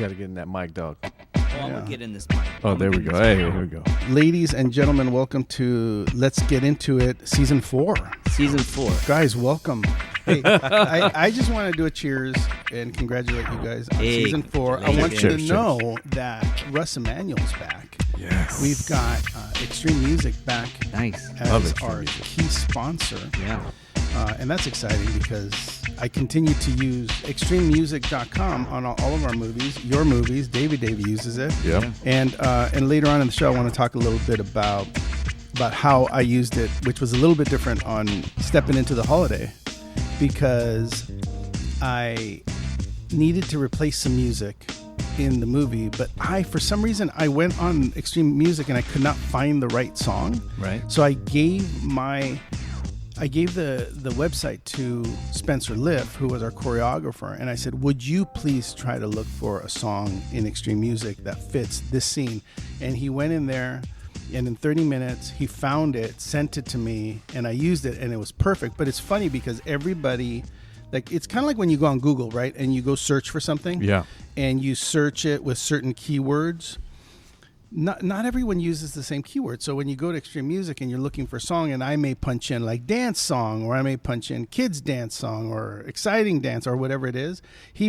got to get in that mic, dog. I'm going to get in this mic. Oh, there we go. Hey, here we go. Ladies and gentlemen, welcome to Let's Get Into It, Season 4. Season 4. Guys, welcome. Hey, I just want to do a cheers and congratulate you guys on Season 4. I want you to know that Russ Emanuel's back. Yes. We've got Extreme Music back Nice. as our key sponsor. Yeah. And that's exciting because I continue to use extrememusic.com on all of our movies, your movies. David uses it. Yep. And later on in the show, I want to talk a little bit about how I used it, which was a little bit different on Stepping Into the Holiday, because I needed to replace some music in the movie, but for some reason, I went on Extreme Music and I could not find the right song. Right. So I gave the website to Spencer Liff, who was our choreographer, and I said, would you please try to look for a song in Extreme Music that fits this scene? And he went in there, and in 30 minutes, he found it, sent it to me, and I used it, and it was perfect. But it's funny because everybody, like, it's kind of like when you go on Google, right, and you go search for something, Yeah. and you search it with certain keywords. Not everyone uses the same keyword. So when you go to Extreme Music and you're looking for a song, and I may punch in like dance song, or I may punch in kids dance song, or exciting dance, or whatever it is,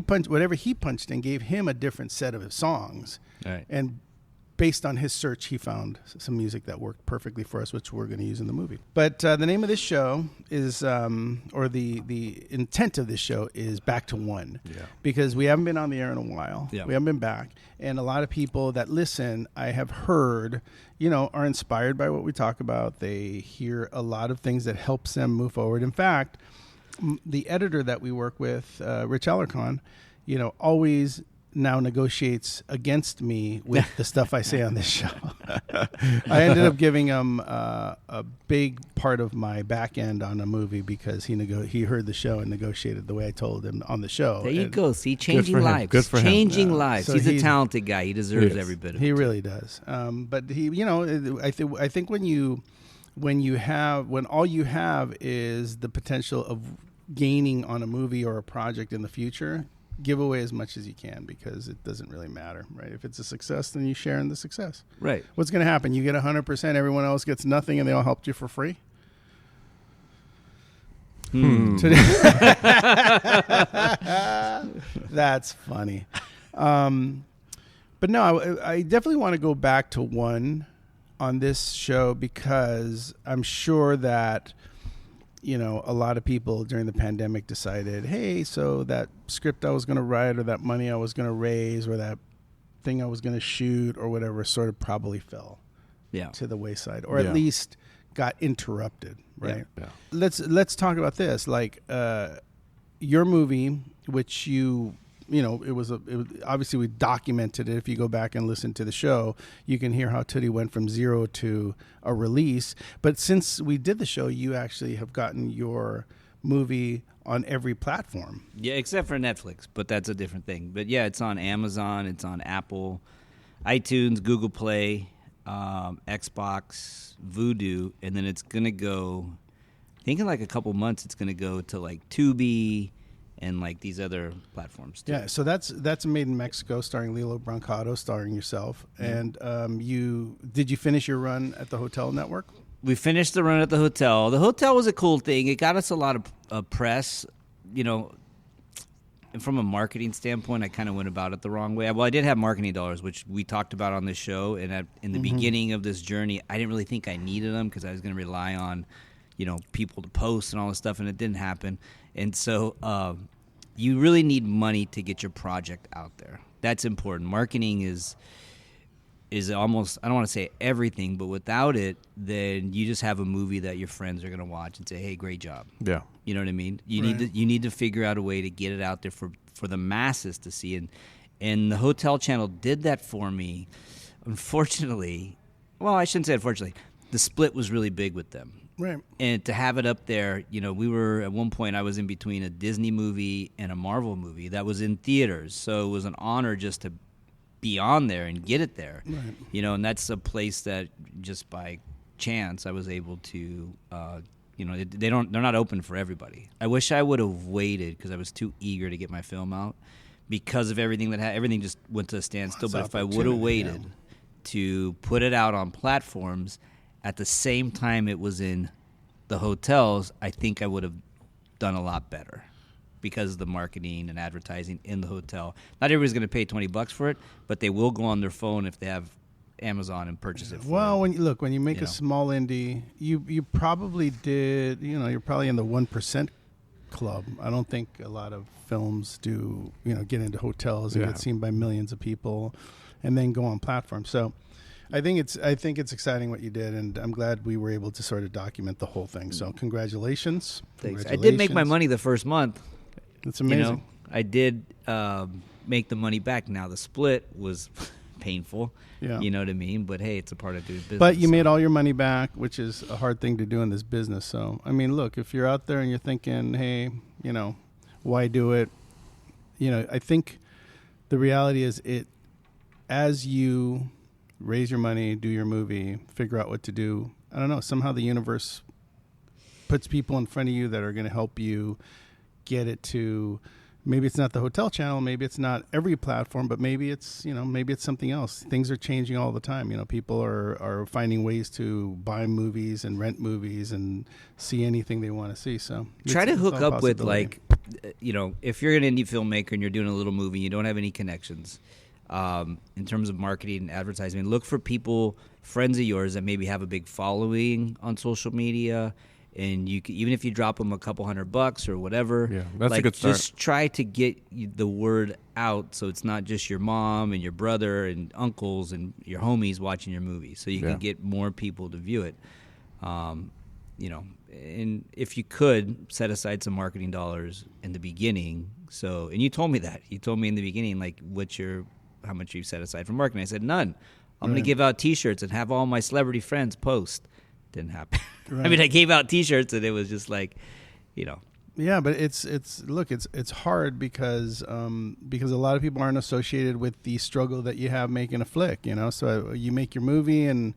whatever he punched in gave him a different set of songs. Right. And based on his search, he found some music that worked perfectly for us, which we're going to use in the movie. But the name of this show is, or the intent of this show is Back to One. Yeah. Because we haven't been on the air in a while. Yeah. We haven't been back. And a lot of people that listen, I have heard, are inspired by what we talk about. They hear a lot of things that helps them move forward. In fact, the editor that we work with, Rich Alarcon, always now negotiates against me with the stuff I say on this show. I ended up giving him a big part of my back end on a movie because he heard the show and negotiated the way I told him on the show. There you go. See, changing him. lives. Good for him. Changing lives. So he's a talented guy. He deserves every bit of it. He really does. But he, I think when all you have is the potential of gaining on a movie or a project in the future, give away as much as you can because it doesn't really matter, right? If it's a success, then you share in the success. Right. What's going to happen? You get 100%, everyone else gets nothing, and they all helped you for free? That's funny. But no, I definitely want to go back to one on this show because I'm sure that a lot of people during the pandemic decided, hey, so that script I was going to write or that money I was going to raise or that thing I was going to shoot or whatever sort of probably fell to the wayside or at least got interrupted, right? Yeah. Let's talk about this. Like your movie, which it was obviously we documented it. If you go back and listen to the show, you can hear how Tootie went from zero to a release. But since we did the show, you actually have gotten your movie on every platform. Yeah, except for Netflix, but that's a different thing. But yeah, it's on Amazon, it's on Apple, iTunes, Google Play, Xbox, Vudu, and then it's going to go, I think in like a couple months, it's going to go to like Tubi and like these other platforms too. Yeah, so that's Made in Mexico, starring Lilo Brancato, starring yourself. And did you finish your run at the Hotel Network? We finished the run at the hotel. The hotel was a cool thing. It got us a lot of press, and from a marketing standpoint, I kind of went about it the wrong way. Well, I did have marketing dollars, which we talked about on this show. And in the beginning of this journey, I didn't really think I needed them because I was going to rely on, people to post and all this stuff, and it didn't happen. And so you really need money to get your project out there. That's important. Marketing is almost, I don't want to say everything, but without it, then you just have a movie that your friends are going to watch and say, hey, great job. Yeah. You know what I mean? You need to figure out a way to get it out there for the masses to see. And the Hotel Channel did that for me. Unfortunately, well, I shouldn't say unfortunately, the split was really big with them. Right. And to have it up there, we were at one point, I was in between a Disney movie and a Marvel movie that was in theaters. So it was an honor just to be on there and get it there. Right. And that's a place that just by chance I was able to, they're not open for everybody. I wish I would have waited because I was too eager to get my film out. because of everything everything just went to a standstill. Lots But of if I would have opportunity, waited to put it out on platforms at the same time it was in the hotels, I think I would have done a lot better because of the marketing and advertising in the hotel. Not everybody's going to pay $20 for it, but they will go on their phone if they have Amazon and purchase it. Well, when you make you a know. small indie, you probably did. You're probably in the 1% club. I don't think a lot of films do. Get into hotels and Yeah. get seen by millions of people, and then go on platforms. So, I think it's exciting what you did, and I'm glad we were able to sort of document the whole thing. So, congratulations. Thanks. I did make my money the first month. It's amazing. I did make the money back. Now the split was painful. Yeah. You know what I mean? But hey, it's a part of doing business. But you made all your money back, which is a hard thing to do in this business. So, I mean, look, if you're out there and you're thinking, hey, why do it? I think the reality is as you raise your money, do your movie, figure out what to do, I don't know, somehow the universe puts people in front of you that are going to help you get it to. Maybe it's not the hotel channel. Maybe it's not every platform, but maybe it's something else. Things are changing all the time. People are finding ways to buy movies and rent movies and see anything they want to see. So try to it's hook all up with possibility. if you're an indie filmmaker and you're doing a little movie, you don't have any connections in terms of marketing and advertising. Look for people, friends of yours that maybe have a big following on social media. And you can, even if you drop them a couple $100 or whatever, Yeah, that's a good start. Just try to get the word out, so it's not just your mom and your brother and uncles and your homies watching your movie, so you Yeah. can get more people to view it. And if you could set aside some marketing dollars in the beginning. So, and you told me that. You told me in the beginning, like, how much you set aside for marketing. I said none. I'm going to give out T-shirts and have all my celebrity friends post. Didn't happen. Right. I mean, I gave out T-shirts and it was just like, Yeah, but it's hard because a lot of people aren't associated with the struggle that you have making a flick. So you make your movie and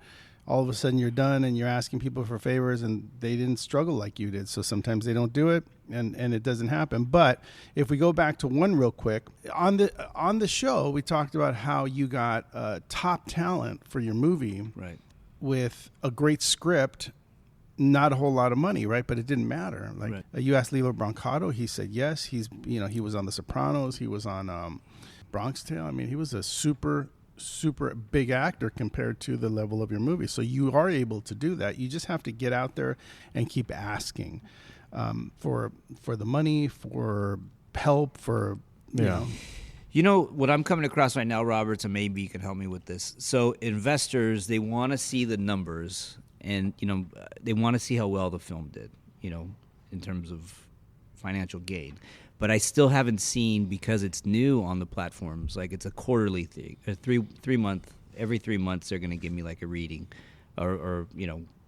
all of a sudden you're done and you're asking people for favors and they didn't struggle like you did. So sometimes they don't do it and it doesn't happen. But if we go back to one real quick, on the show we talked about how you got top talent for your movie. right. With a great script, not a whole lot of money, right? But it didn't matter. Like Right. You asked Lilo Brancato, he said yes. He was on The Sopranos, he was on Bronx Tale. I mean, he was a super big actor compared to the level of your movie. So you are able to do that. You just have to get out there and keep asking for the money, for help, for You know what I'm coming across right now, Robert, so maybe you can help me with this. So investors, they want to see the numbers, and they want to see how well the film did, in terms of financial gain. But I still haven't seen, because it's new on the platforms, like it's a quarterly thing, a 3 month. Every 3 months they're going to give me like a reading, or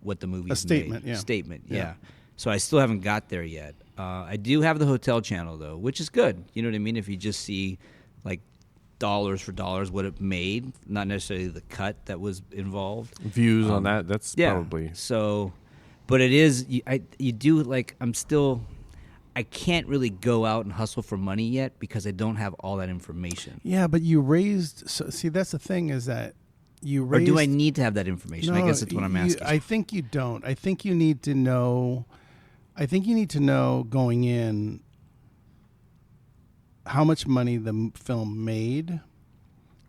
what the movie's statement, made. yeah. Statement, Yeah. yeah. So I still haven't got there yet. I do have the hotel channel though, which is good. You know what I mean? If you just see like dollars for dollars what it made, not necessarily the cut that was involved. Views on that, that's probably. So, but it is, you do, like, I can't really go out and hustle for money yet because I don't have all that information. Yeah, but you raised. So, see, that's the thing is that you Or raised. do I need to have that information? I guess that's what I'm asking. I think you don't. I think you need to know. Going in how much money the film made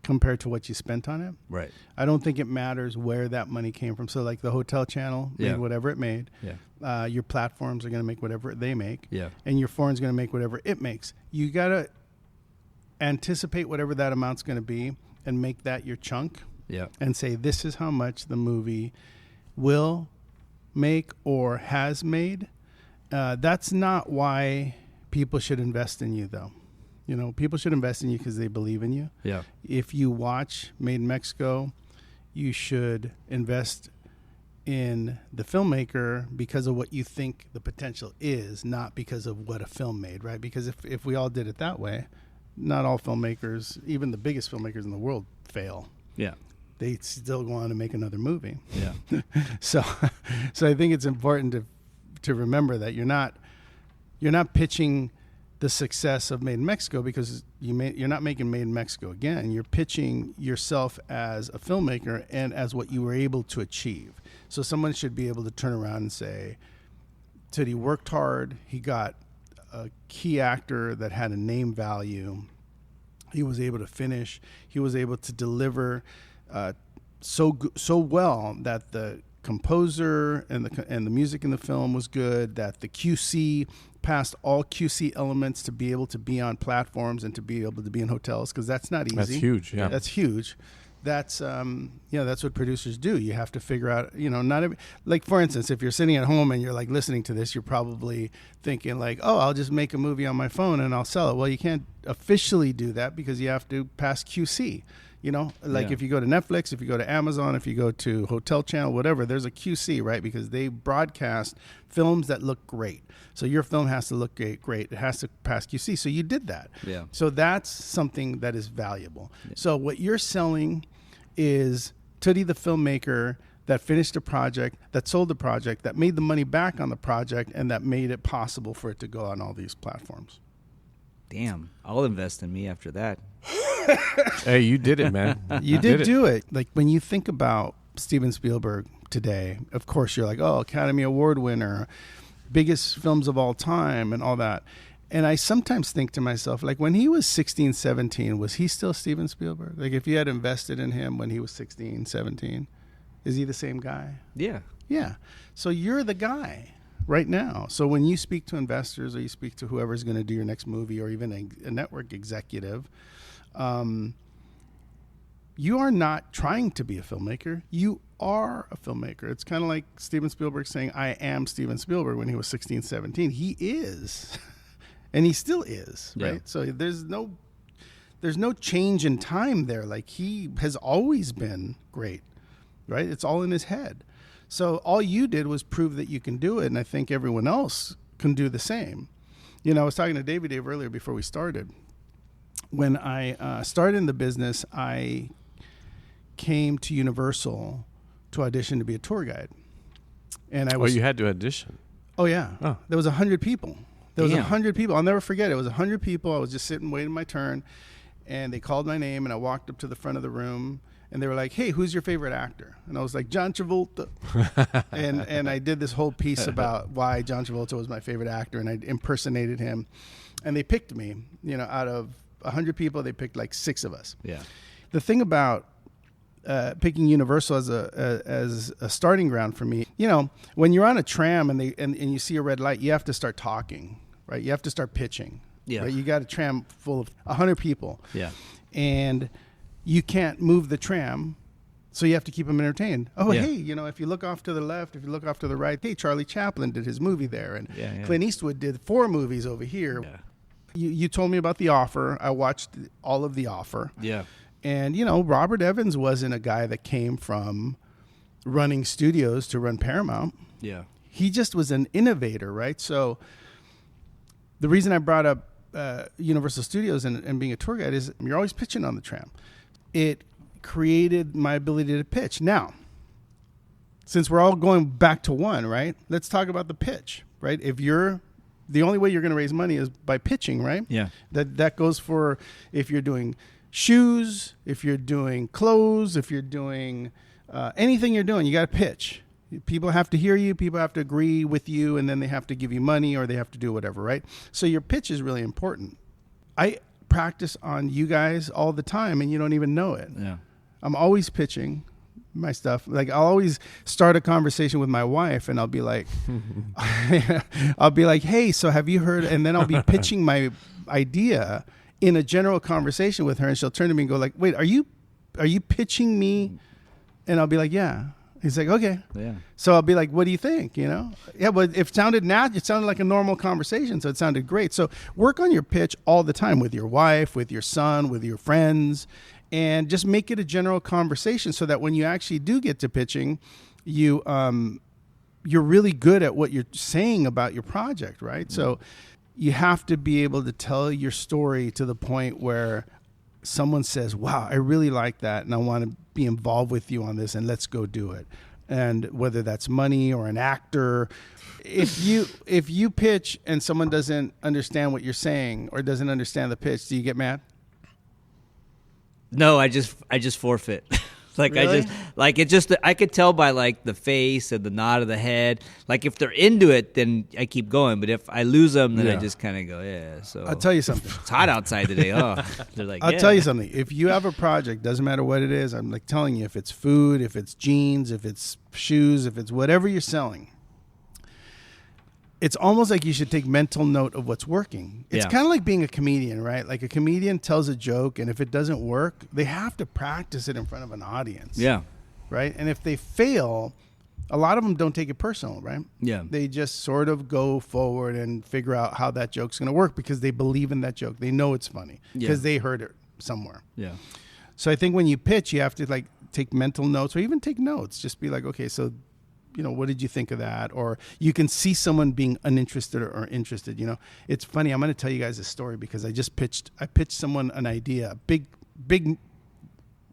compared to what you spent on it. Right. I don't think it matters where that money came from. So, like the hotel channel made Yeah. whatever it made. Yeah. Your platforms are going to make whatever they make. Yeah. And your foreign's going to make whatever it makes. You got to anticipate whatever that amount's going to be and make that your chunk. Yeah. And say, this is how much the movie will make or has made. That's not why people should invest in you, though. People should invest in you because they believe in you. Yeah. If you watch Made in Mexico, you should invest in the filmmaker because of what you think the potential is, not because of what a film made, right? Because if we all did it that way, not all filmmakers, even the biggest filmmakers in the world, fail. Yeah. They still go on to make another movie. Yeah. So I think it's important to remember that you're not pitching the success of Made in Mexico, because you're not making Made in Mexico again. You're pitching yourself as a filmmaker and as what you were able to achieve. So someone should be able to turn around and say, Tootie worked hard. He got a key actor that had a name value. He was able to finish. He was able to deliver so well that the composer and the music in the film was good, that the QC passed all QC elements to be able to be on platforms and to be able to be in hotels, because that's not easy. That's huge. Yeah, that's huge. That's that's what producers do. You have to figure out, not every, like, for instance, if you're sitting at home and you're like listening to this, you're probably thinking like, oh, I'll just make a movie on my phone and I'll sell it. Well, you can't officially do that because you have to pass QC. If you go to Netflix, if you go to Amazon, if you go to Hotel Channel, whatever, there's a QC, right? Because they broadcast films that look great. So your film has to look great. It has to pass QC. So you did that. Yeah. So that's something that is valuable. Yeah. So what you're selling is Tootie the filmmaker that finished a project, that sold the project, that made the money back on the project, and that made it possible for it to go on all these platforms. Damn, I'll invest in me after that. Hey, you did it, man. You did do it. Like, when you think about Steven Spielberg today, of course you're like, oh, Academy Award winner, biggest films of all time and all that. And I sometimes think to myself, like, when he was 16, 17, was he still Steven Spielberg? Like, if you had invested in him when he was 16, 17, is he the same guy? Yeah. Yeah. So you're the guy right now. So when you speak to investors or you speak to whoever's going to do your next movie, or even a network executive, you are not trying to be a filmmaker. You are a filmmaker. It's kind of like Steven Spielberg saying, I am Steven Spielberg when he was 16, 17. He is. And he still is, right? Yeah. So there's no change in time there. Like, he has always been great, right? It's all in his head. So all you did was prove that you can do it, and I think everyone else can do the same. I was talking to Dave earlier before we started. When I started in the business, I came to Universal to audition to be a tour guide. And I was. Oh, you had to audition? Oh, yeah. Oh. There was 100 people. There was 100 people. I'll never forget it. It was 100 people. I was just sitting waiting my turn, and they called my name, and I walked up to the front of the room, and they were like, hey, who's your favorite actor? And I was like, John Travolta. and I did this whole piece about why John Travolta was my favorite actor, and I impersonated him. And they picked me. Out of 100 people, they picked like 6 of us. Yeah. The thing about picking Universal as a starting ground for me, when you're on a tram and you see a red light, you have to start talking, right? You have to start pitching. Yeah. Right? You got a tram full of 100 people. Yeah. And you can't move the tram, so you have to keep them entertained. Oh, yeah. Hey, if you look off to the left, if you look off to the right, hey, Charlie Chaplin did his movie there, and Clint Eastwood did 4 movies over here. Yeah. You told me about The Offer. I watched all of The Offer. Yeah. And, Robert Evans wasn't a guy that came from running studios to run Paramount. Yeah. He just was an innovator, right? So the reason I brought up Universal Studios and being a tour guide is you're always pitching on the tram. It created my ability to pitch. Now, since we're all going back to one, right? Let's talk about the pitch, right? The only way you're going to raise money is by pitching, right? Yeah. That goes for if you're doing shoes, if you're doing clothes, if you're doing anything you're doing, you got to pitch. People have to hear you, people have to agree with you, and then they have to give you money or they have to do whatever, right? So your pitch is really important. I practice on you guys all the time, and you don't even know it. Yeah. I'm always pitching my stuff. Like, I'll always start a conversation with my wife, and I'll be like, hey, so have you heard? And then I'll be pitching my idea in a general conversation with her, and she'll turn to me and go like, wait, are you pitching me? And I'll be like, yeah. He's like, okay. Yeah. So I'll be like, what do you think? Yeah, but it sounded like a normal conversation, so it sounded great. So work on your pitch all the time with your wife, with your son, with your friends, and just make it a general conversation so that when you actually do get to pitching, you're really good at what you're saying about your project, right? Mm-hmm. So you have to be able to tell your story to the point where someone says, wow, I really like that, and I want to be involved with you on this, and let's go do it. and whether that's money or an actor. If you pitch and someone doesn't understand what you're saying or doesn't understand the pitch, do you get mad? No, I just forfeit. Really? I could tell by like the face and the nod of the head. Like if they're into it, then I keep going. But if I lose them, then I Yeah. just kind of go, yeah. So I'll tell you something. it's hot outside today. Oh, they're like, I'll yeah. tell you something. If you have a project, doesn't matter what it is, I'm like telling you, if it's food, if it's jeans, if it's shoes, if it's whatever you're selling, it's almost like you should take mental note of what's working. It's Yeah. kind of like being a comedian, right? Like a comedian tells a joke, and if it doesn't work, they have to practice it in front of an audience. Yeah, Right? And if they fail, a lot of them don't take it personal, right? yeah, They just sort of go forward and figure out how that joke's going to work because they believe in that joke. They know it's funny because they heard it somewhere. yeah. So I think when you pitch, you have to like take mental notes or even take notes. Just be like, okay, so, what did you think of that? Or you can see someone being uninterested or interested. It's funny. I'm going to tell you guys a story because I pitched someone an idea, big.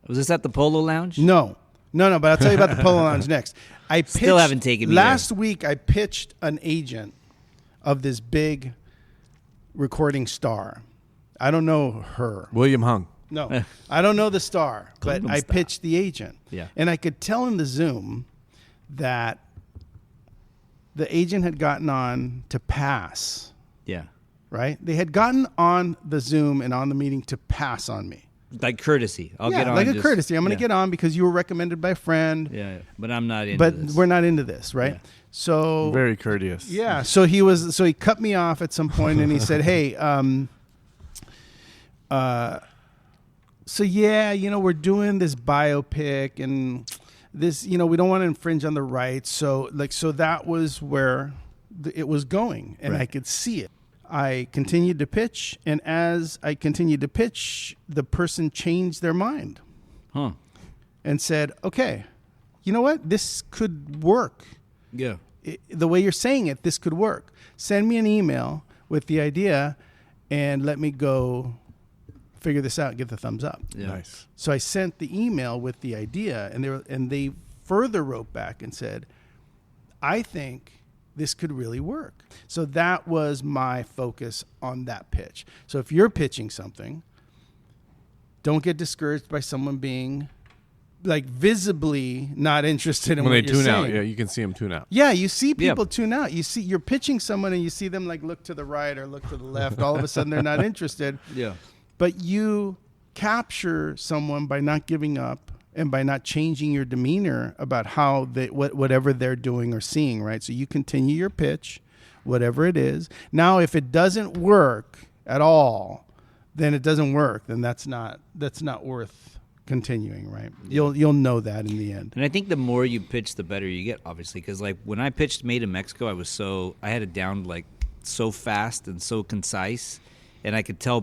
Was this at the Polo Lounge? No, but I'll tell you about the Polo Lounge next. I pitched, Still haven't taken me last week. I pitched an agent of this big recording star. I don't know her. William Hung. No, I don't know the star, but Gangnam I Style. pitched the agent. Yeah. And I could tell in the Zoom that the agent had gotten on to pass, Yeah, right? They had gotten on the Zoom and on the meeting to pass on me. like courtesy. I'll get on. like a just- courtesy. I'm going to yeah. get on because you were recommended by a friend, Yeah, but I'm not into but this. we're not into this, right? Yeah. So Very courteous. yeah, so he cut me off at some point and he said, "Hey, so yeah, we're doing this biopic and this, we don't want to infringe on the rights." So that was where it was going, and Right. I could see it. I continued to pitch, and as I continued to pitch, the person changed their mind Huh? and said, "Okay, you know what? This could work. Yeah. The way you're saying it, this could work. Send me an email with the idea and let me go figure this out and get the thumbs up." Yeah. Nice. So I sent the email with the idea, and they further wrote back and said, "I think this could really work." So that was my focus on that pitch. So if you're pitching something, don't get discouraged by someone being like visibly not interested in When what they you're tune out, saying. yeah, you can see them tune out. Yeah, you see people tune out. You're pitching someone and you see them like look to the right or look to the left. All of a sudden they're not interested. Yeah. But you capture someone by not giving up and by not changing your demeanor about how whatever they're doing or seeing, right? So you continue your pitch, whatever it is. Now, if it doesn't work at all, then it doesn't work. Then that's not worth continuing, right? You'll know that in the end. And I think the more you pitch, the better you get, obviously. Because like when I pitched Made in Mexico, I had it down like so fast and so concise, and I could tell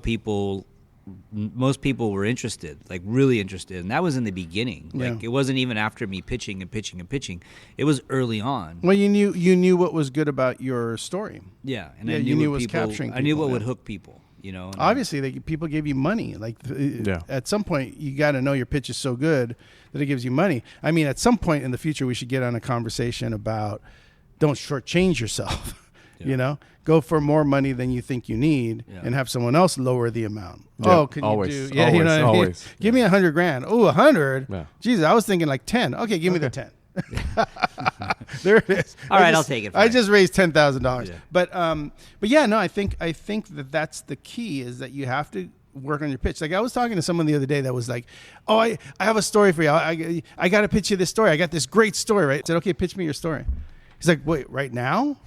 most people were interested, like really interested, and that was in the beginning. Like Yeah. it wasn't even after me pitching and pitching and pitching. It was early on. Well, you knew what was good about your story. Yeah, and Yeah, I you knew knew what it was people, capturing I knew people, what would yeah. hook people. And Obviously, people gave you money. Like at some point, you got to know your pitch is so good that it gives you money. I mean, at some point in the future, we should get on a conversation about don't shortchange yourself. Yeah. Go for more money than you think you need, Yeah. and have someone else lower the amount. Yeah, Oh, can always, you do? Yeah, you know what I mean? always. Give me $100,000. Oh, 100. Yeah. Jesus, I was thinking like 10. Okay, give me the 10. There it is. All right, I'll take it. I Fine. just raised $10,000. Yeah. But yeah, no, I think that's the key is that you have to work on your pitch. Like I was talking to someone the other day that was like, "Oh, I have a story for you. I got to pitch you this story. I got this great story." Right? I said, "Okay, pitch me your story." He's like, "Wait, right now?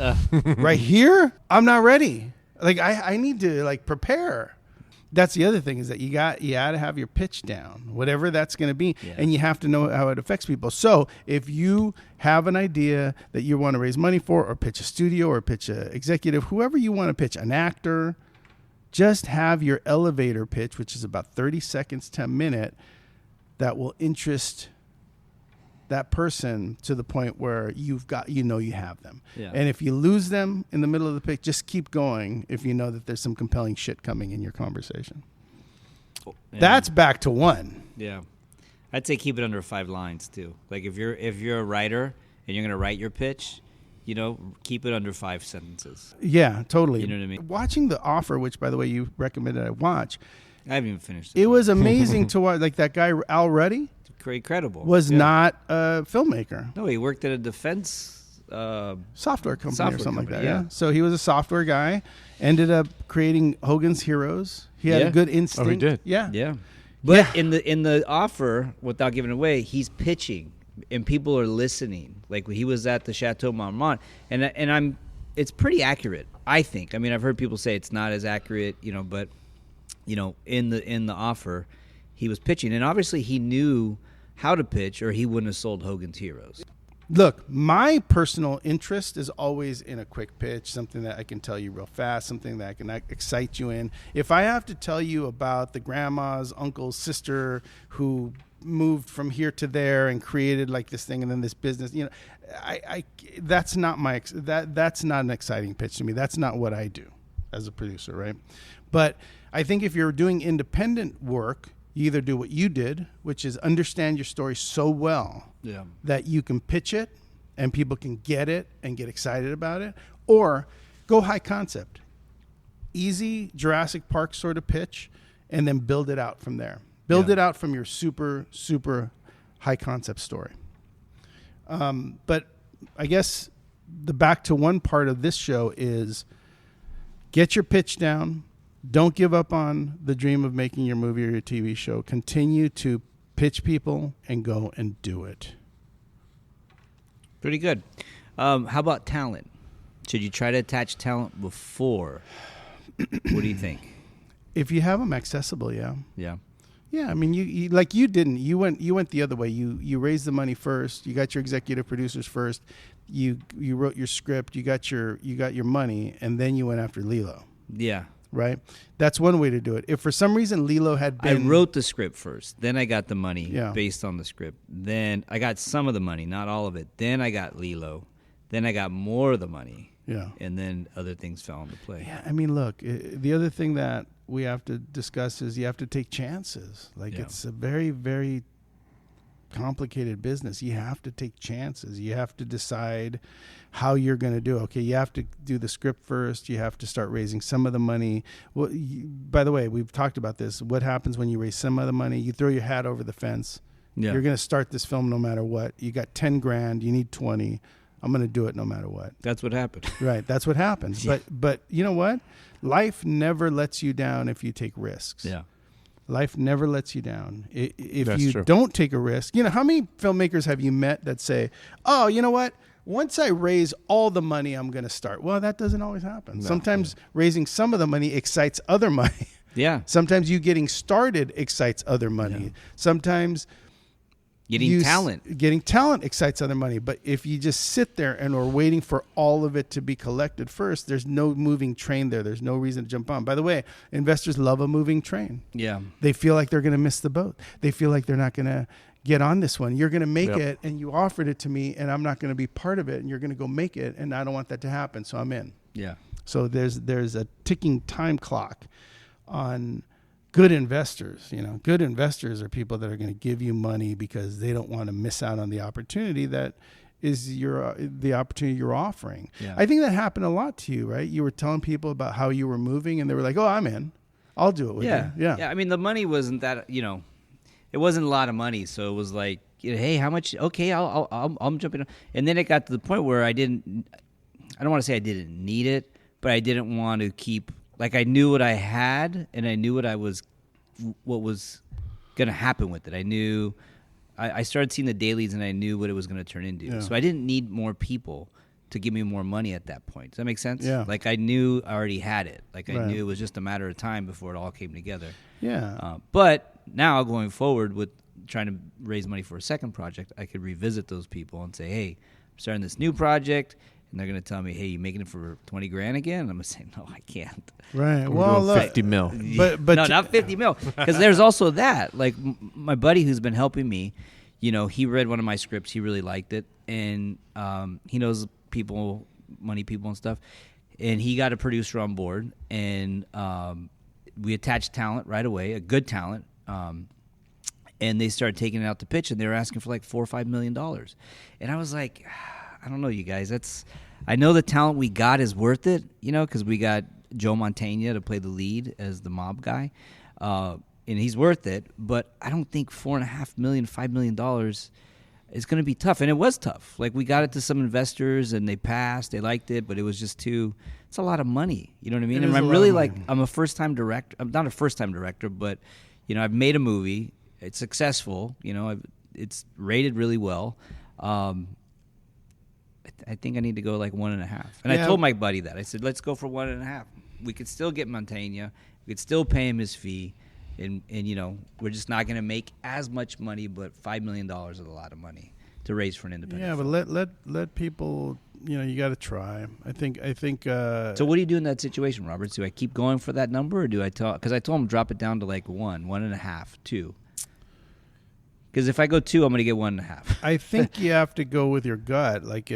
Right here? I'm not ready. Like I need to like prepare." That's the other thing is that you got to have your pitch down, whatever that's going to be, Yeah. and you have to know how it affects people. So if you have an idea that you want to raise money for, or pitch a studio, or pitch a executive, whoever you want to pitch, an actor, just have your elevator pitch, which is about 30 seconds to a minute, that will interest that person to the point where you have them. Yeah. And if you lose them in the middle of the pitch, just keep going if you know that there's some compelling shit coming in your conversation. Yeah. That's back to one. Yeah. I'd say keep it under 5 lines too. Like if you're a writer and you're going to write your pitch, keep it under 5 sentences. Yeah, totally. You know what I mean? Watching The Offer, which by the way you recommended I watch, I haven't even finished it. it was amazing to watch. Like that guy Al Ruddy Incredible. was not a filmmaker. No, he worked at a defense Software company or Software something company, like that. Yeah. yeah. So he was a software guy, ended up creating Hogan's Heroes. He had Yeah. a good instinct. Oh, he did? Yeah. Yeah. But in the offer, without giving away, he's pitching and people are listening. Like he was at the Chateau Marmont, and it's pretty accurate, I think. I mean, I've heard people say it's not as accurate, but in the offer, he was pitching, and obviously he knew how to pitch, or he wouldn't have sold Hogan's Heroes. Look, my personal interest is always in a quick pitch, something that I can tell you real fast, something that I can excite you in. If I have to tell you about the grandma's uncle's sister who moved from here to there and created like this thing and then this business, that's not that's not an exciting pitch to me. That's not what I do as a producer, right? But I think if you're doing independent work, you either do what you did, which is understand your story so well that you can pitch it and people can get it and get excited about it, or go high concept. Easy Jurassic Park sort of pitch, and then build it out from there. Build it out from your super, super high concept story. But I guess the back to one part of this show is get your pitch down. Don't give up on the dream of making your movie or your TV show. Continue to pitch people and go and do it. Pretty good. How about talent? Should you try to attach talent before? What do you think? If you have them accessible, yeah. Yeah. Yeah, I mean, you like you didn't. You went the other way. You raised the money first. You got your executive producers first. You wrote your script. You got your money, and then you went after Lilo. Yeah. Right? That's one way to do it. If for some reason Lilo had been... I wrote the script first. Then I got the money Yeah. based on the script. Then I got some of the money, not all of it. Then I got Lilo. Then I got more of the money. Yeah. And then other things fell into play. Yeah, I mean, look, the other thing that we have to discuss is you have to take chances. Like, Yeah. it's a very, very complicated business. You have to take chances. You have to decide how you're going to do it. Okay, you have to do the script first. You have to start raising some of the money. Well, by the way, we've talked about this. What happens when you raise some of the money? You throw your hat over the fence. Yeah. You're going to start this film no matter what. You got 10 grand. You need 20. I'm going to do it no matter what. That's what happened. Right. That's what happens. Yeah. But you know what? Life never lets you down if you take risks. Yeah. Life never lets you down. If That's you true. don't take a risk, how many filmmakers have you met that say, oh, you know what? Once I raise all the money, I'm going to start. Well, that doesn't always happen. No. Sometimes raising some of the money excites other money. Yeah. Sometimes you getting started excites other money. Yeah. Sometimes Getting talent. Getting talent excites other money. But if you just sit there and are waiting for all of it to be collected first, there's no moving train there. There's no reason to jump on. By the way, investors love a moving train. Yeah. They feel like they're going to miss the boat. They feel like they're not going to get on this one. You're going to make Yep. it, and you offered it to me, and I'm not going to be part of it, and you're going to go make it, and I don't want that to happen, so I'm in. Yeah. So there's a ticking time clock on good investors. Good investors are people that are going to give you money because they don't want to miss out on the opportunity that is the opportunity you're offering. Yeah. I think that happened a lot to you, right? You were telling people about how you were moving, and they were like, "Oh, I'm in. I'll do it with Yeah. you." Yeah. Yeah. I mean, the money wasn't that, it wasn't a lot of money. So it was like, hey, how much? Okay, I'm jumping on. And then it got to the point where I don't want to say I didn't need it, but I didn't want to keep, like, I knew what I had and I knew what was going to happen with it. I knew, I started seeing the dailies and I knew what it was going to turn into. Yeah. So I didn't need more people to give me more money at that point. Does that make sense? Yeah. Like, I knew I already had it. Like, I Right. knew it was just a matter of time before it all came together. Yeah. But now going forward with trying to raise money for a second project, I could revisit those people and say, hey, I'm starting this new project. And they're going to tell me, hey, you making it for 20 grand again? And I'm going to say, no, I can't. Right. We're Well, doing look, 50 mil. But no, not 50 mil. Because there's also that. Like, my buddy who's been helping me, he read one of my scripts. He really liked it. And he knows people, money people and stuff. And he got a producer on board. And we attached talent right away, a good talent. And they started taking it out to pitch, and they were asking for like $4 or $5 million. And I was like, I don't know, you guys. I know the talent we got is worth it, because we got Joe Mantegna to play the lead as the mob guy, and he's worth it. But I don't think $4.5 million, $5 million is going to be tough. And it was tough. Like, we got it to some investors, and they passed. They liked it, but it was just it's a lot of money. You know what I mean? And I'm really like, I'm a first-time director. I'm not a first-time director, but, I've made a movie. It's successful. It's rated really well. I think I need to go like 1.5. And I told my buddy that. I said, let's go for 1.5. We could still get Mantegna. We could still pay him his fee. And we're just not going to make as much money, but $5 million is a lot of money to raise for an independent film. But let people, you got to try. I think. So what do you do in that situation, Robert? Do I keep going for that number, or do I tell? Because I told him drop it down to like 1.5, 2. Because if I go 2, I'm going to get 1.5. I think you have to go with your gut. Like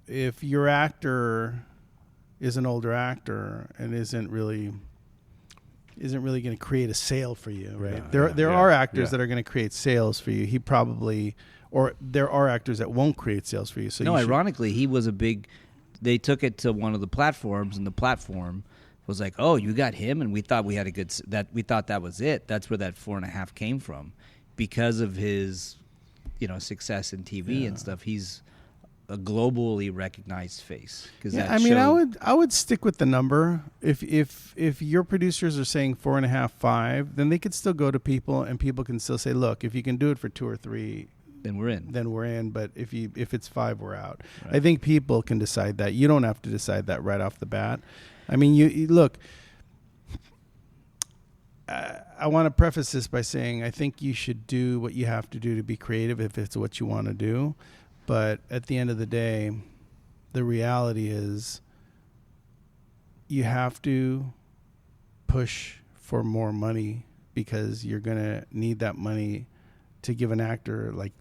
if your actor is an older actor and isn't really going to create a sale for you, right? There are actors that are going to create sales for you. There are actors that won't create sales for you. So ironically, he was they took it to one of the platforms, and the platform was like, "Oh, you got him," and we thought we had we thought that was it. That's where that 4.5 came from, because of his, success in TV and stuff. He's a globally recognized face. I would stick with the number. If your producers are saying 4.5, 5, then they could still go to people, and people can still say, look, if you can do it for 2 or 3, then we're in. But if it's 5, we're out. Right. I think people can decide that. You don't have to decide that right off the bat. I mean, you look. I want to preface this by saying I think you should do what you have to do to be creative if it's what you want to do. But at the end of the day, the reality is you have to push for more money, because you're going to need that money to give an actor, like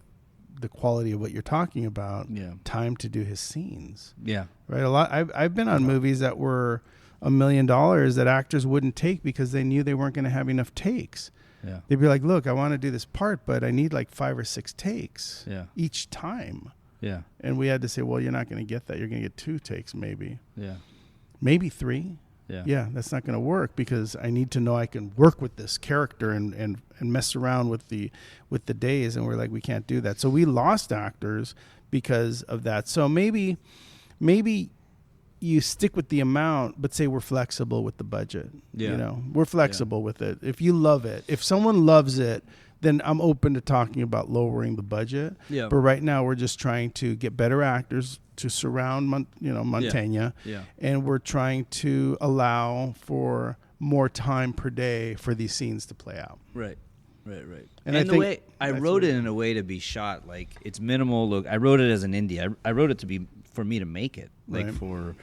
the quality of what you're talking about, time to do his scenes. Yeah. Right. I've been on movies that were $1 million that actors wouldn't take because they knew they weren't going to have enough takes. Yeah. They'd be like, look, I want to do this part, but I need like 5 or 6 takes each time. Yeah. And we had to say, well, you're not going to get that. You're going to get 2 takes maybe. Yeah. Maybe 3. Yeah, that's not going to work, because I need to know I can work with this character and mess around with the days. And we're like, we can't do that. So we lost actors because of that. So maybe you stick with the amount, but say we're flexible with the budget. Yeah. We're flexible with it. If you love it, if someone loves it, then I'm open to talking about lowering the budget. Yeah. But right now we're just trying to get better actors to surround Mantegna. Yeah. And we're trying to allow for more time per day for these scenes to play out. Right. And the way I wrote it in a way to be shot, like, it's minimal. Look, I wrote it as an indie. I wrote it to be for me to make it, like, for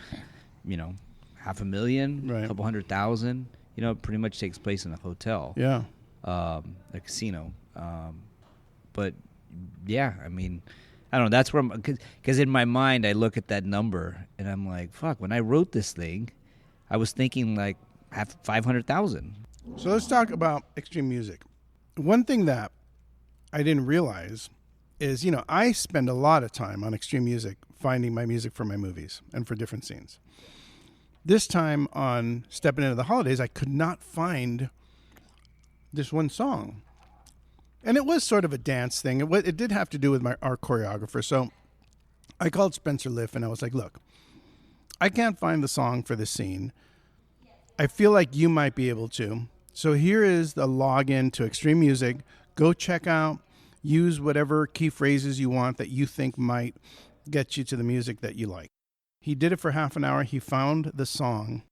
$500,000, a couple $100,000. It pretty much takes place in a hotel. Yeah. A casino. But yeah, I mean, I don't know. That's where because in my mind I look at that number and I'm like, fuck. When I wrote this thing, I was thinking like $500,000. So let's talk about Extreme Music. One thing that I didn't realize is, I spend a lot of time on Extreme Music finding my music for my movies and for different scenes. This time on Stepping Into the Holidays, I could not find this one song. And it was sort of a dance thing. It did have to do with our choreographer. So I called Spencer Liff and I was like, look, I can't find the song for this scene. I feel like you might be able to. So here is the login to Extreme Music. Go check out, use whatever key phrases you want that you think might get you to the music that you like. He did it for half an hour. He found the song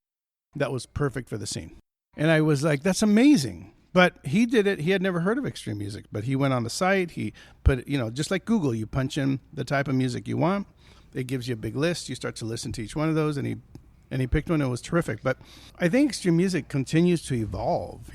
that was perfect for the scene. And I was like, that's amazing. But he did it. He had never heard of Extreme Music, but he went on the site. He put, just like Google, you punch in the type of music you want. It gives you a big list. You start to listen to each one of those, and he picked one. It was terrific. But I think Extreme Music continues to evolve.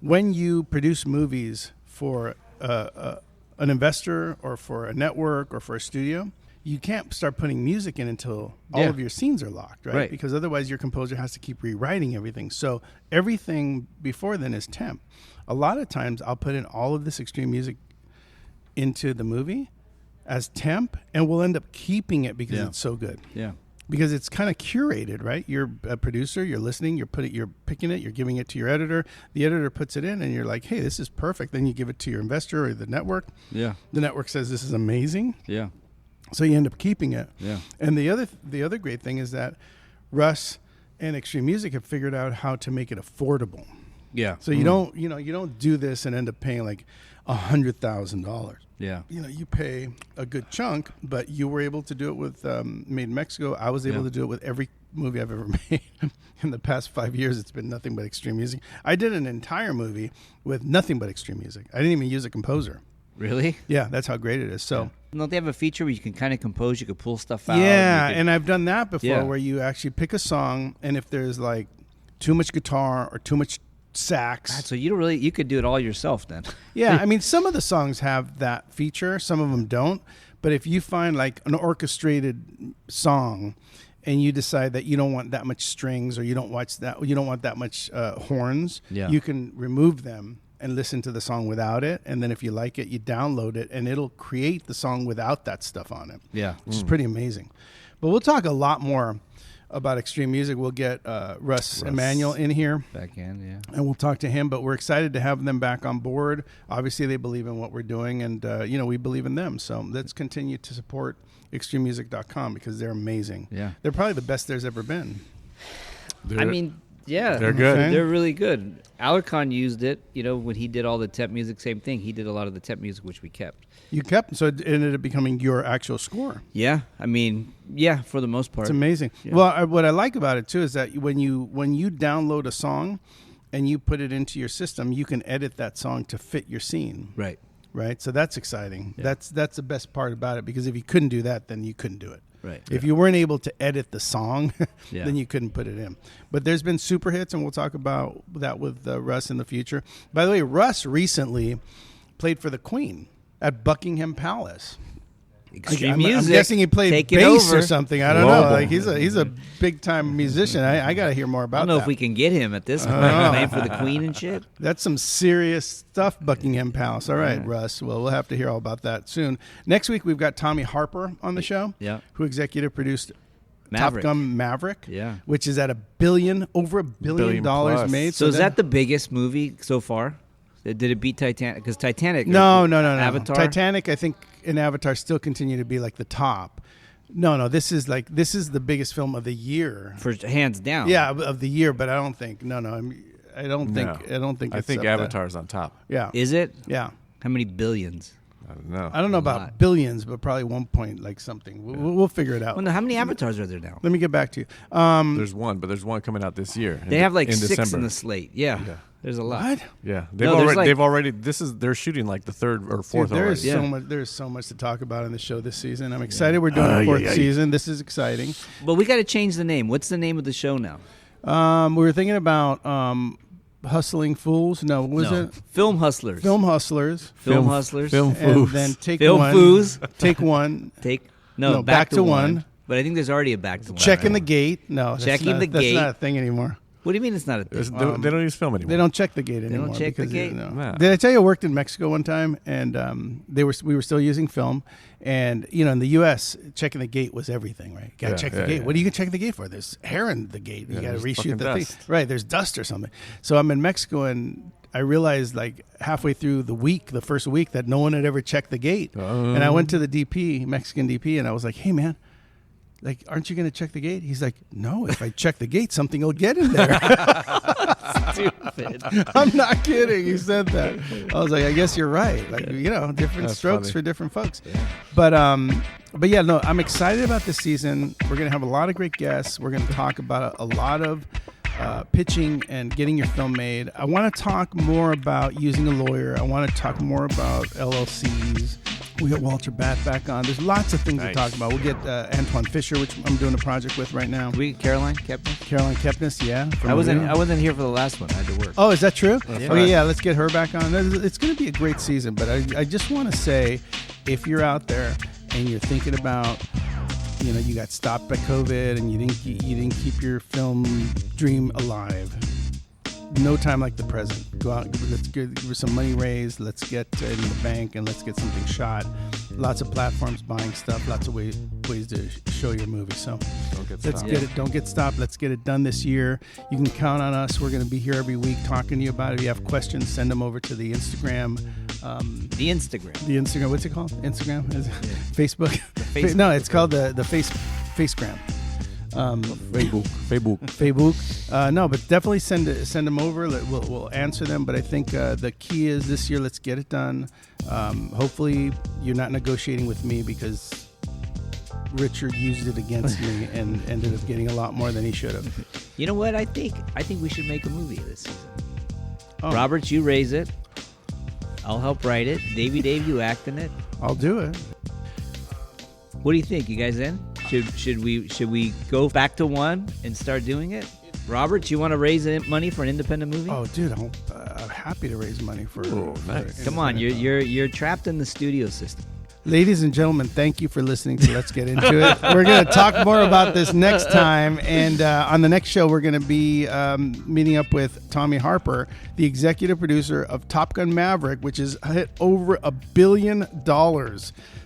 When you produce movies for an investor or for a network or for a studio, you can't start putting music in until all Yeah. of your scenes are locked, right? Right. Because otherwise your composer has to keep rewriting everything. So everything before then is temp. A lot of times I'll put in all of this extreme music into the movie as temp, and we'll end up keeping it because Yeah. it's so good. Yeah. Because it's kind of curated, right? You're a producer, you're listening, you're picking it, you're giving it to your editor. The editor puts it in, and you're like, "Hey, this is perfect." Then you give it to your investor or the network. Yeah. The network says this is amazing, Yeah. so you end up keeping it. Yeah. And the other great thing is that Russ and Extreme Music have figured out how to make it affordable. Yeah. So you don't do this and end up paying like $100,000. Yeah. You pay a good chunk, but you were able to do it with Made in Mexico. I was able Yeah. to do it with every movie I've ever made. In the past 5 years, it's been nothing but extreme music. I did an entire movie with nothing but extreme music. I didn't even use a composer. Really? Yeah, that's how great it is. So, Don't they have a feature where you can kind of compose? You could pull stuff out. yeah, you could- and I've done that before Yeah. where you actually pick a song, and if there's like too much guitar or too much sax. God, so you could do it all yourself then. Yeah, I mean, some of the songs have that feature, some of them don't. But if you find like an orchestrated song, and you decide that you don't want that much strings, or you don't want that much horns, Yeah. you can remove them and listen to the song without it. And then if you like it, you download it, and it'll create the song without that stuff on it, Yeah. which is pretty amazing. But we'll talk a lot more about extreme music. We'll get Russ Emanuel in here, Back in, yeah. and we'll talk to him. But we're excited to have them back on board. Obviously, they believe in what we're doing, and we believe in them. So let's continue to support extrememusic.com because they're amazing. Yeah. They're probably the best there's ever been. I mean, yeah. They're good. Okay. They're really good. Alarcon used it, when he did all the temp music, same thing. He did a lot of the temp music, which we kept. You kept, so it ended up becoming your actual score. Yeah. I mean, yeah, for the most part. It's amazing. Yeah. Well, what I like about it too is that when you download a song and you put it into your system, you can edit that song to fit your scene. Right. Right. So that's exciting. Yeah. That's the best part about it, because if you couldn't do that, then you couldn't do it. Right. If you weren't able to edit the song, Yeah. then you couldn't put it in. But there's been super hits, and we'll talk about that with Russ in the future. By the way, Russ recently played for the Queen at Buckingham Palace. Extreme I'm music. guessing he played Take it bass over. or something. I don't Global. know. Like he's a big time musician. I got to hear more I about don't know that. if we can get him at this point, playing for the Queen and shit. That's some serious stuff, Buckingham Palace. All right, Russ. Well, we'll have to hear all about that soon. Next week, we've got Tommy Harper on the show, Yeah. who executive produced Maverick. Top Gun Maverick, Yeah. which is at over $1 billion plus. made. So is that the biggest movie so far? Did it beat Titanic? Because Titanic. No. Avatar. Titanic, I think, and Avatar still continue to be like the top. No. This is the biggest film of the year. For hands down. Yeah, of the year. But I don't think. No. I don't think. No. I don't think. I It's think up there. Avatar's on top. Yeah. Is it? Yeah. How many billions? I don't know. I don't know A about lot. billions, but probably 1 point like something. We'll figure it out. Well, no, how many avatars are there now? Let me get back to you. There's one, but there's one coming out this year. They have like in 6 December. in the slate. Yeah. There's a lot. What? Yeah, No, there's like- they've already. They're shooting like the third or fourth Dude, there already. is Yeah. so much. There is so much to talk about in the show this season. I'm excited. We're doing a fourth season. This is exciting. But we got to change the name. What's the name of the show now? We were thinking about Hustling Fools. No, what was No. it? Film Hustlers. Film Hustlers. Film Hustlers. Film And Foos. then take Film one. Foos. Take one. Take No, back to one. But I think there's already a back to one. Checking the gate. No, that's Checking not, the that's gate. not a thing anymore. What do you mean it's not a thing? They don't use film anymore. They don't check the gate don't anymore. check the because, gate? No. Did I tell you I worked in Mexico one time, and we were still using film, and in the U.S. checking the gate was everything, right? You gotta Yeah, check the yeah, gate. yeah. What are you gonna check the gate for? There's hair in the gate. You Yeah, gotta there's reshoot fucking the dust. thing. Right? There's dust or something. So I'm in Mexico, and I realized like halfway through the first week, that no one had ever checked the gate, and I went to the DP, Mexican DP, and I was like, "Hey, man." Like, aren't you going to check the gate? He's like, no, if I check the gate, something will get in there. Stupid. I'm not kidding. He said that. I was like, I guess you're right. Like, different That's strokes funny. for different folks. But yeah, no, I'm excited about this season. We're going to have a lot of great guests. We're going to talk about a lot of pitching and getting your film made. I want to talk more about using a lawyer. I want to talk more about LLCs. We got Walter Batt back on. There's lots of things to Nice. talk about. We'll get Antoine Fisher, which I'm doing a project with right now. Caroline kept me. Caroline Kepnes, yeah. from I wasn't Maria. here for the last one. I had to work. Oh, is that true? Yeah. Okay, yeah, let's get her back on. It's going to be a great season, but I just want to say, if you're out there and you're thinking about, you got stopped by COVID and you didn't keep your film dream alive. No time like the present. Go out, let's give some money raised. Let's get in the bank and let's get something shot. Lots of platforms buying stuff. Lots of ways to show your movie. So let's get it. Don't get stopped. Let's get it done this year. You can count on us. We're going to be here every week talking to you about it. If you have questions, send them over to the Instagram. The Instagram. What's it called? Instagram? Facebook? No, it's called the Facegram. Facebook. No, but definitely send them over. We'll answer them. But I think the key is this year, let's get it done. Hopefully you're not negotiating with me because Richard used it against me and ended up getting a lot more than he should have. You know what? I think we should make a movie this season. Oh. Robert, you raise it. I'll help write it. Dave, you act in it. I'll do it. What do you think? You guys in? Should we go back to one and start doing it? Robert, you want to raise money for an independent movie? Oh, dude, I'm happy to raise money for. Oh, nice. Come on, you're trapped in the studio system. Ladies and gentlemen, thank you for listening to Let's Get Into It. We're going to talk more about this next time. And on the next show, we're going to be meeting up with Tommy Harper, the executive producer of Top Gun Maverick, which has hit over $1 billion.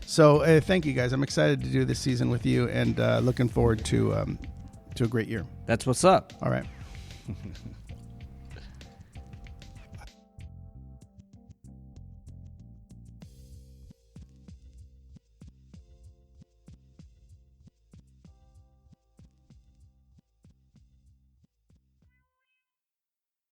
So thank you, guys. I'm excited to do this season with you and looking forward to a great year. That's what's up. All right.